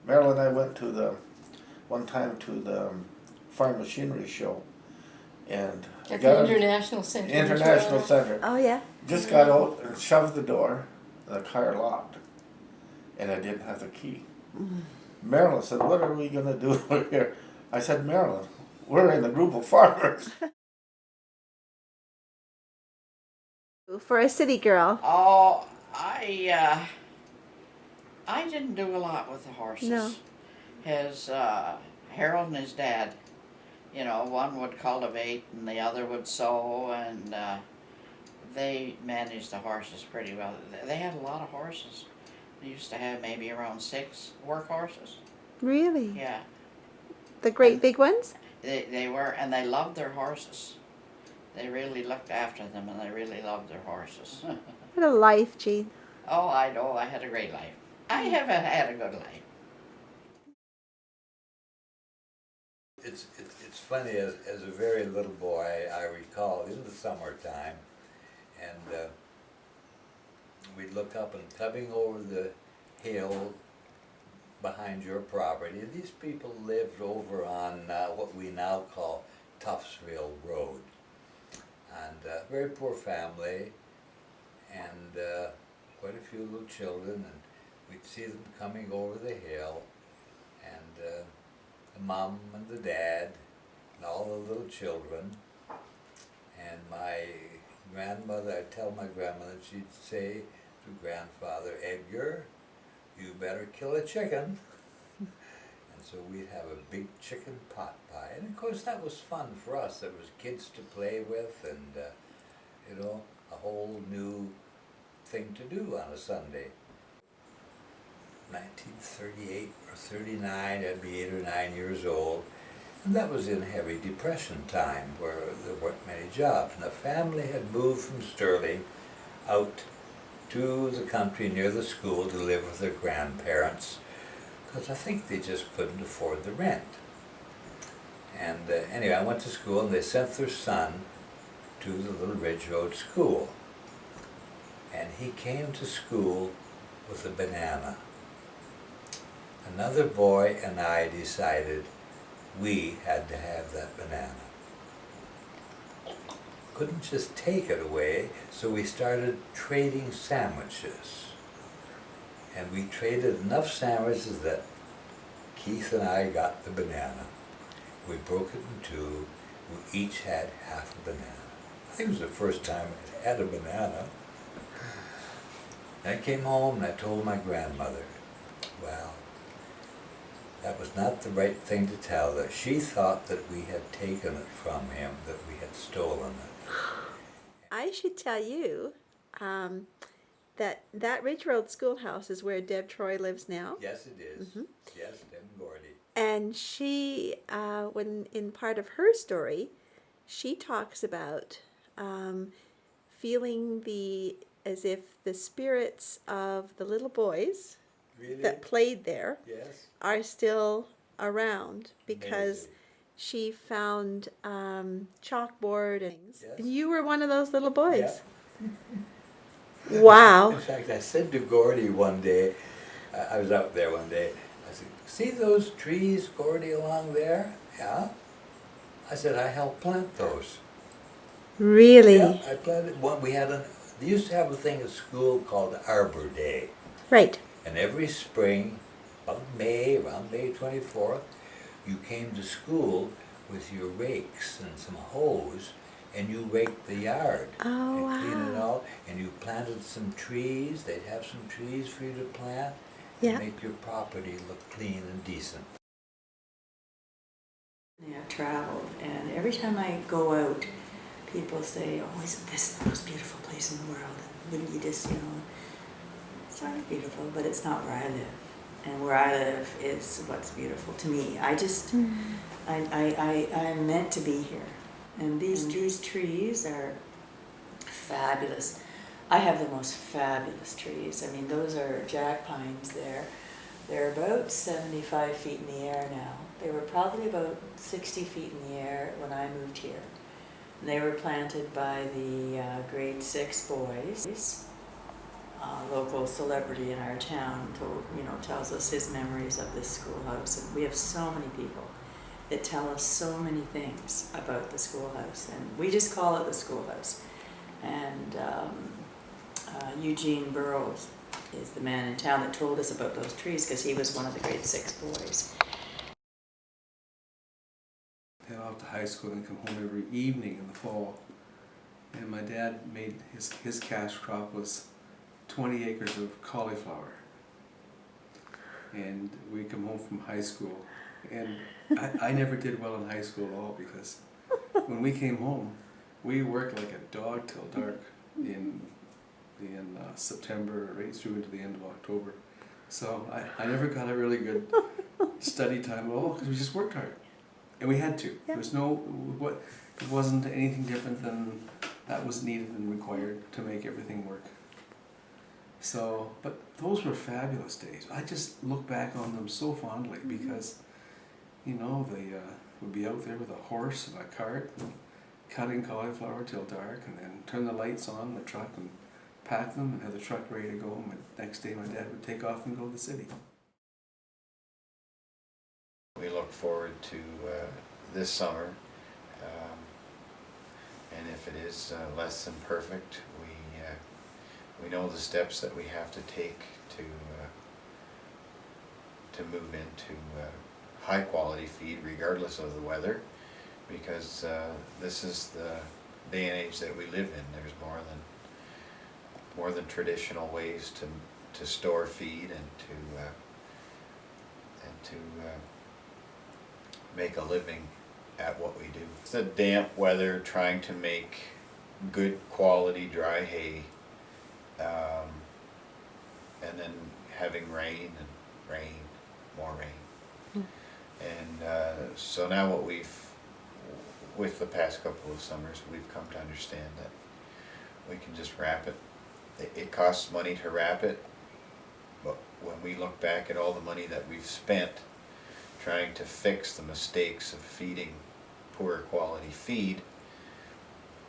Marilyn and I went to one time to the farm machinery show, and I At got the in- International Center. in International Toronto. Center. Oh, yeah. Just got out and shoved the door, and the car locked, and I didn't have the key. Marilyn said, "What are we gonna do over here?" I said, "Marilyn, we're in a group of farmers." For a city girl. Oh, I didn't do a lot with the horses. No. His Harold and his dad, you know, one would cultivate and the other would sow, and they managed the horses pretty well. They had a lot of horses. They used to have maybe around 6 work horses. Really? Yeah, The great big ones? they were, and they loved their horses. They really looked after them, and they really loved their horses. What a life, Jean. Oh, I know. I had a great life. I haven't had a good life. It's funny, as a very little boy, I recall in the summertime, and we'd look up and coming over the hill behind your property, these people lived over on what we now call Tuftsville Road. And very poor family, and quite a few little children, and we'd see them coming over the hill, and the mom and the dad, and all the little children. And my grandmother, I'd tell my grandmother, she'd say to grandfather, "Edgar, you better kill a chicken." And so we'd have a big chicken pot pie. And of course that was fun for us. There was kids to play with, and you know, a whole new thing to do on a Sunday. 1938 or 39, I'd be 8 or 9 years old. And that was in heavy depression time, where there weren't many jobs. And the family had moved from Sterling out to the country near the school to live with their grandparents, because I think they just couldn't afford the rent. And anyway, I went to school, and they sent their son to the Little Ridge Road School. And he came to school with a banana. Another boy and I decided we had to have that banana. Couldn't just take it away, so we started trading sandwiches. And we traded enough sandwiches that Keith and I got the banana. We broke it in two. We each had half a banana. I think it was the first time I had a banana. I came home and I told my grandmother, well, that was not the right thing to tell her. She thought that we had taken it from him, that we had stolen it. I should tell you that Ridge Road Schoolhouse is where Deb Troy lives now. Yes, it is. Yes, Deb Gordy. And she, when in part of her story, she talks about feeling as if the spirits of the little boys Really? that played there Yes. are still around, because Amazing. she found chalkboard and things. Yes. And you were one of those little boys. Yeah. Wow. In fact, I said to Gordy one day, I was out there one day, I said, "See those trees, Gordy, along there?" "Yeah." I said, "I helped plant those." Really? Yeah, I planted one. They used to have a thing at school called Arbor Day. Right. And every spring, around May 24th, you came to school with your rakes and some hose, and you raked the yard. Oh, and cleaned it wow. all, and you planted some trees. They'd have some trees for you to plant, Yeah. and make your property look clean and decent. I've traveled, and every time I go out, people say, "Oh, isn't this the most beautiful place in the world? And wouldn't you just, it's sort of beautiful, but it's not where I live. And where I live is what's beautiful to me. I just, I'm meant to be here. And these trees are fabulous. I have the most fabulous trees. I mean, those are jack pines there. They're about 75 feet in the air now. They were probably about 60 feet in the air when I moved here. And they were planted by the grade 6 boys. local celebrity in our town tells us his memories of this schoolhouse. And we have so many people that tell us so many things about the schoolhouse, and we just call it the schoolhouse. And Eugene Burroughs is the man in town that told us about those trees, because he was one of the grade 6 boys. Head off to high school and come home every evening in the fall. And my dad made his cash crop was 20 acres of cauliflower. And we come home from high school, and I never did well in high school at all, because when we came home, we worked like a dog till dark in September right through into the end of October. So I never got a really good study time at all, because we just worked hard. And we had to. Yeah. There was it wasn't anything different than that was needed and required to make everything work. So, but those were fabulous days. I just look back on them so fondly, because, they would be out there with a horse and a cart, and cutting cauliflower till dark, and then turn the lights on the truck and pack them and have the truck ready to go. And the next day my dad would take off and go to the city. We look forward to this summer, and if it is less than perfect, we know the steps that we have to take to move into high quality feed regardless of the weather, because this is the day and age that we live in. There's more than traditional ways to store feed and to make a living at what we do. It's the damp weather, trying to make good quality dry hay, and then having rain and more rain. And so now with the past couple of summers, we've come to understand that we can just wrap it. It costs money to wrap it, but when we look back at all the money that we've spent trying to fix the mistakes of feeding poor quality feed,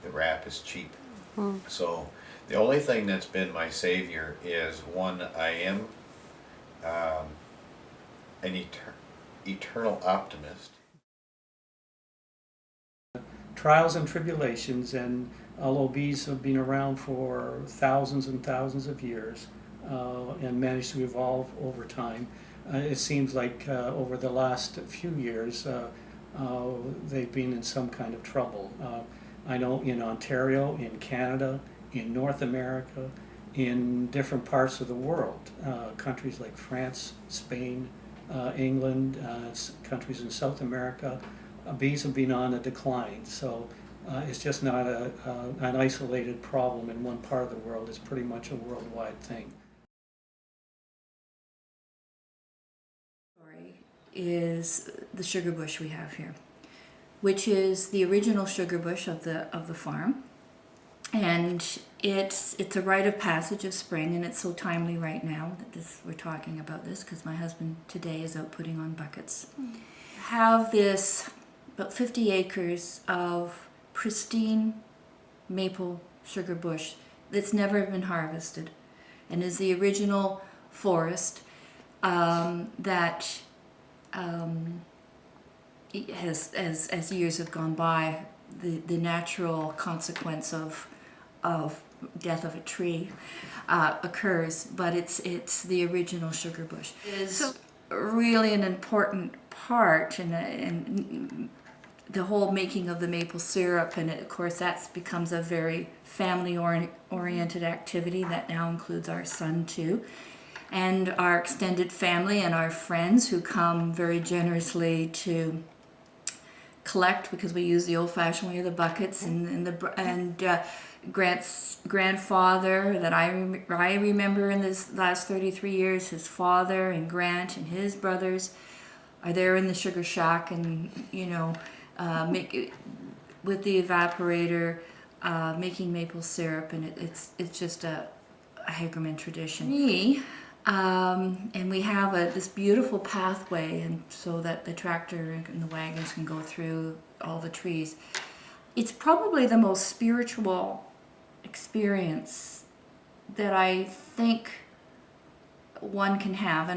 the wrap is cheap. So the only thing that's been my savior is, one, I am an eternal optimist. Trials and tribulations, and although bees have been around for thousands and thousands of years and managed to evolve over time, it seems like over the last few years they've been in some kind of trouble. I know in Ontario, in Canada, in North America, in different parts of the world, countries like France, Spain, England, countries in South America, bees have been on a decline. So it's just not an isolated problem in one part of the world. It's pretty much a worldwide thing. Is the sugar bush we have here, which is the original sugar bush of the farm, and it's a rite of passage of spring, and it's so timely right now that we're talking about this, because my husband today is out putting on buckets. Have this about 50 acres of pristine maple sugar bush that's never been harvested, and is the original forest that as years have gone by, the natural consequence of death of a tree occurs, but it's the original sugar bush. It is really an important part in the whole making of the maple syrup, and of course that becomes a very family-oriented activity that now includes our son too, and our extended family and our friends who come very generously to collect, because we use the old-fashioned way of the buckets, and Grant's grandfather that I remember in this last 33 years, his father and Grant and his brothers are there in the sugar shack, and make it with the evaporator, making maple syrup, and it's just a Hagerman tradition. And we have this beautiful pathway, and so that the tractor and the wagons can go through all the trees. It's probably the most spiritual experience that I think one can have,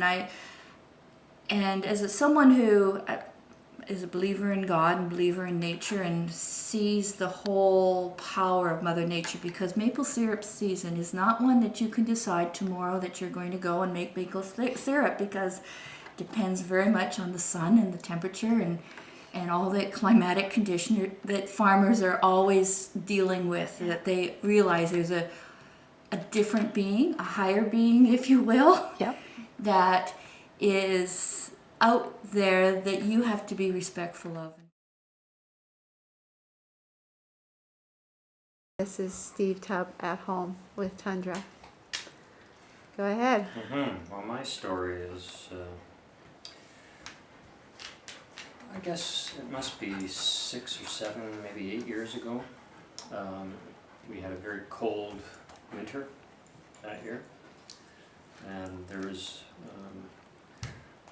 and as someone who is a believer in God and believer in nature and sees the whole power of Mother Nature, because maple syrup season is not one that you can decide tomorrow that you're going to go and make maple syrup, because it depends very much on the sun and the temperature and all the climatic condition that farmers are always dealing with, that they realize there's a different being, a higher being, if you will, Yep. that is out there that you have to be respectful of. This is Steve Tubb at home with Tundra. Go ahead. Well, my story is, I guess it must be 6 or 7, maybe 8 years ago. We had a very cold winter that year, and there was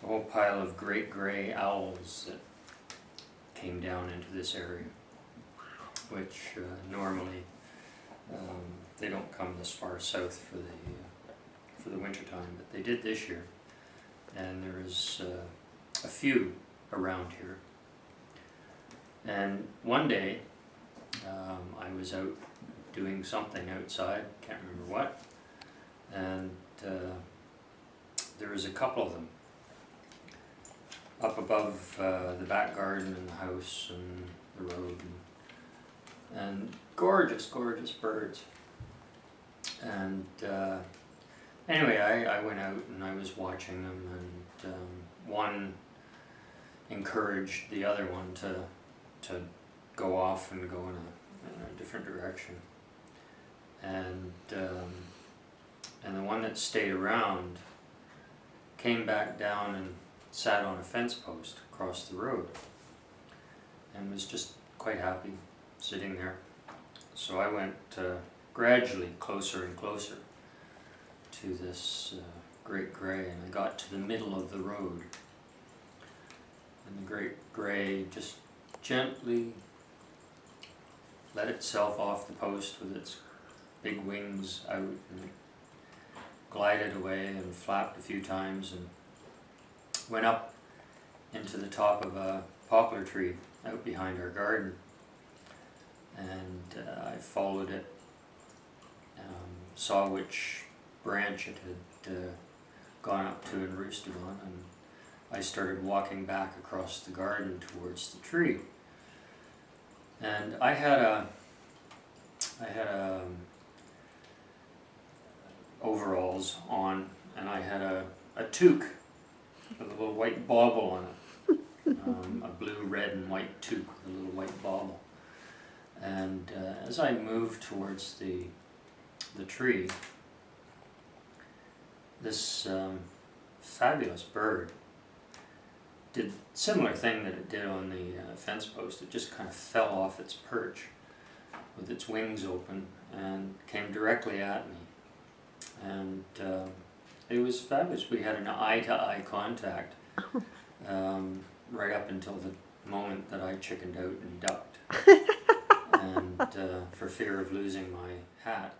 a whole pile of great gray owls that came down into this area, which normally they don't come this far south for the winter time, but they did this year, and there was a few around here. And one day I was out doing something outside, can't remember what, and there was a couple of them up above the back garden and the house and the road, and gorgeous, gorgeous birds. And anyway, I went out and I was watching them, and one encouraged the other one to go off and go in a different direction. And the one that stayed around came back down and sat on a fence post across the road and was just quite happy sitting there. So I went gradually closer and closer to this great gray, and I got to the middle of the road, and the great gray just gently let itself off the post with its big wings out and glided away and flapped a few times and went up into the top of a poplar tree out behind our garden. And I followed it, saw which branch it had gone up to and roosted on, and I started walking back across the garden towards the tree. And I had a overalls on, and I had a toque with a little white bauble on it, a blue, red, and white toque with a little white bauble. And as I moved towards the tree, this fabulous bird did a similar thing that it did on the fence post. It just kind of fell off its perch with its wings open and came directly at me. And it was fabulous. We had an eye-to-eye contact right up until the moment that I chickened out and ducked, and for fear of losing my hat.